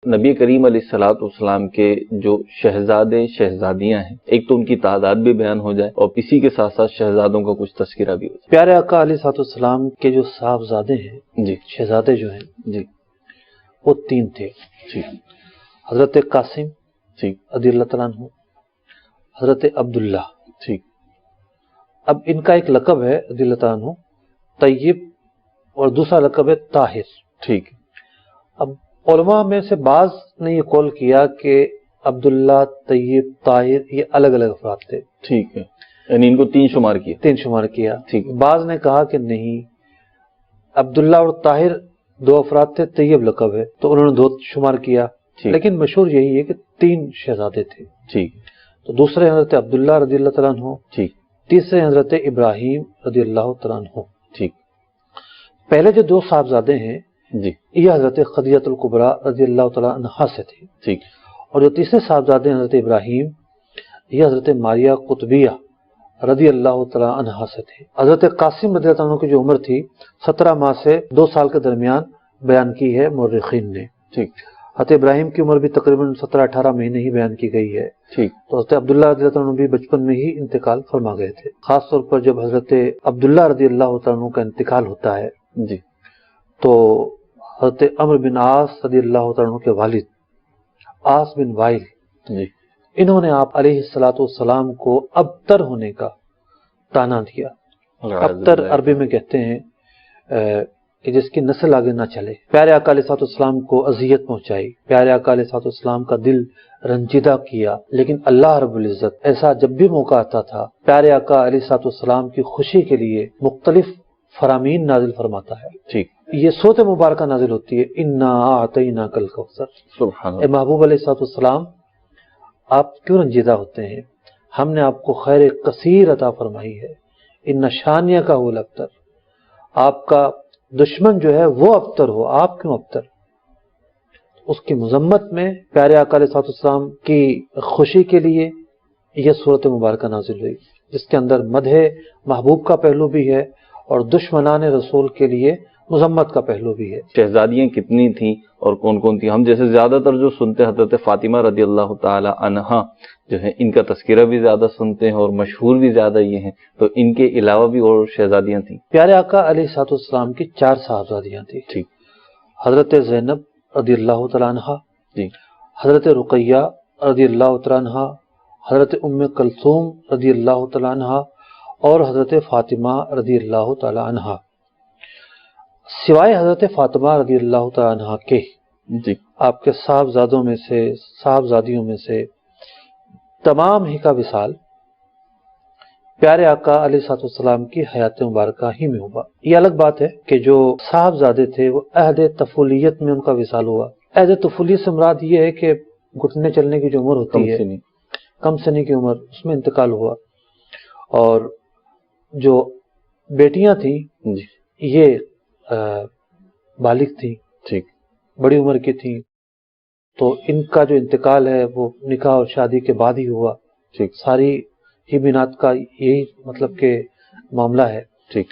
نبی کریم علیہ الصلوۃ والسلام کے جو شہزادے شہزادیاں ہیں، ایک تو ان کی تعداد بھی بیان ہو جائے اور اسی کے ساتھ ساتھ شہزادوں کا کچھ تذکرہ بھی ہو جائے۔ پیارے آقا علیہ الصلوۃ والسلام کے جو صاحبزادے ہیں، جی شہزادے جو ہیں، جی وہ 3 تھے۔ جی حضرت قاسم جی رضی اللہ تعالیٰ عنہ، حضرت عبداللہ، ٹھیک۔ اب ان کا ایک لقب ہے رضی اللہ تعالیٰ عنہ طیب، اور دوسرا لقب ہے طاہر۔ ٹھیک۔ اب علماء میں سے بعض نے یہ قول کیا کہ عبداللہ، طیب، طاہر یہ الگ الگ افراد تھے، ٹھیک ہے، یعنی ان کو 3 شمار کیا۔ 3 شمار کیا۔ ٹھیک۔ بعض نے کہا کہ نہیں، عبداللہ اور طاہر 2 افراد تھے، طیب لقب ہے، تو انہوں نے 2 شمار کیا۔ ٹھیک۔ لیکن مشہور یہی ہے کہ 3 شہزادے تھے۔ ٹھیک۔ تو دوسرے حضرت عبداللہ رضی اللہ تعالیٰ عنہ، ٹھیک۔ تیسرے حضرت ابراہیم رضی اللہ تعالیٰ عنہ۔ ٹھیک۔ پہلے جو 2 صاحبزادے ہیں جی یہ حضرت خدیجہ الکبریٰ رضی اللہ تعالیٰ عنہا سے تھے، ٹھیک۔ اور جو تیسرے صاحبزادے ہیں حضرت ابراہیم، یہ حضرت ماریہ قطبیہ رضی اللہ تعالیٰ عنہا سے تھے۔ حضرت قاسم رضی اللہ عنہ کی جو عمر تھی 17 ماہ سے 2 سال کے درمیان بیان کی ہے مورخین نے۔ ٹھیک۔ حضرت ابراہیم کی عمر بھی تقریباً 17-18 مہینے ہی بیان کی گئی ہے۔ ٹھیک۔ تو حضرت عبداللہ رضی اللہ عنہ بھی بچپن میں ہی انتقال فرما گئے تھے۔ خاص طور پر جب حضرت عبداللہ رضی اللہ عنہ کا انتقال ہوتا ہے جی تو حضرت عمرو بن عاص رضی اللہ عنہ کے والد عاص بن وائل، جی انہوں نے آپ علیہ الصلوۃ والسلام کو ابتر ہونے کا طعنہ دیا۔ ابتر عربی میں کہتے ہیں کہ جس کی نسل آگے نہ چلے۔ پیارے آقا علیہ الصلوۃ والسلام کو اذیت پہنچائی، پیارے آقا علیہ الصلوۃ والسلام کا دل رنجیدہ کیا، لیکن اللہ رب العزت ایسا جب بھی موقع آتا تھا پیارے آقا علیہ الصلوۃ والسلام کی خوشی کے لیے مختلف فرامین نازل فرماتا ہے۔ ٹھیک۔ یہ صورت مبارکہ نازل ہوتی ہے، انا اعطیناک الکوثر۔ سبحان اے اللہ۔ محبوب علیہ الصلوۃ والسلام، آپ کیوں رنجیدہ ہوتے ہیں؟ ہم نے آپ کو خیر کثیر عطا فرمائی ہے۔ ان شانیہ کا وہ الابتر، آپ کا دشمن جو ہے وہ ابتر ہو، آپ کیوں ابتر؟ اس کی مذمت میں پیارے آقا علیہ الصلوۃ والسلام کی خوشی کے لیے یہ صورت مبارکہ نازل ہوئی، جس کے اندر مدح محبوب کا پہلو بھی ہے اور دشمنان رسول کے لیے مذمت کا پہلو بھی ہے۔ شہزادیاں کتنی تھیں اور کون کون تھیں؟ ہم جیسے زیادہ تر جو سنتے ہیں حضرت فاطمہ رضی اللہ تعالی عنہا جو ہے، ان کا تذکرہ بھی زیادہ سنتے ہیں اور مشہور بھی زیادہ یہ ہیں، تو ان کے علاوہ بھی اور شہزادیاں تھیں؟ پیارے آقا علیہ الصلوۃ والسلام کی 4 صاحبزادیاں تھیں۔ ٹھیک۔ حضرت زینب رضی اللہ تعالیٰ عنہا، جی حضرت رقیہ رضی اللہ تعالیٰ عنہا، حضرت ام کلثوم رضی اللہ تعالیٰ عنہا، اور حضرت فاطمہ رضی اللہ تعالیٰ عنہا۔ سوائے حضرت فاطمہ رضی اللہ تعالیٰ عنہا کے جی آپ کے صاحبزادوں میں سے، صاحبزادیوں میں سے تمام ہی کا وصال پیارے آقا علیہ الصلوۃ والسلام کی حیات مبارکہ ہی میں ہوا۔ یہ الگ بات ہے کہ جو صاحبزادے تھے وہ عہد طفولیت میں ان کا وصال ہوا۔ عہد طفولیت سے مراد یہ ہے کہ گھٹنے چلنے کی جو عمر ہوتی ہے، کم سنی کی عمر، اس میں انتقال ہوا۔ اور جو بیٹیاں تھیں جی یہ بالغ تھیں، ٹھیک۔ بڑی عمر کی تھیں، تو ان کا جو انتقال ہے وہ نکاح اور شادی کے بعد ہی ہوا۔ ٹھیک۔ ساری ہی بنات کا یہی مطلب کہ معاملہ ہے۔ ٹھیک۔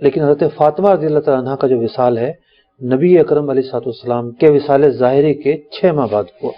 لیکن حضرت فاطمہ رضی اللہ تعالیٰ عنہ کا جو وصال ہے نبی اکرم علیہ الصلوۃ والسلام کے وصال ظاہری کے 6 ماہ بعد ہوا۔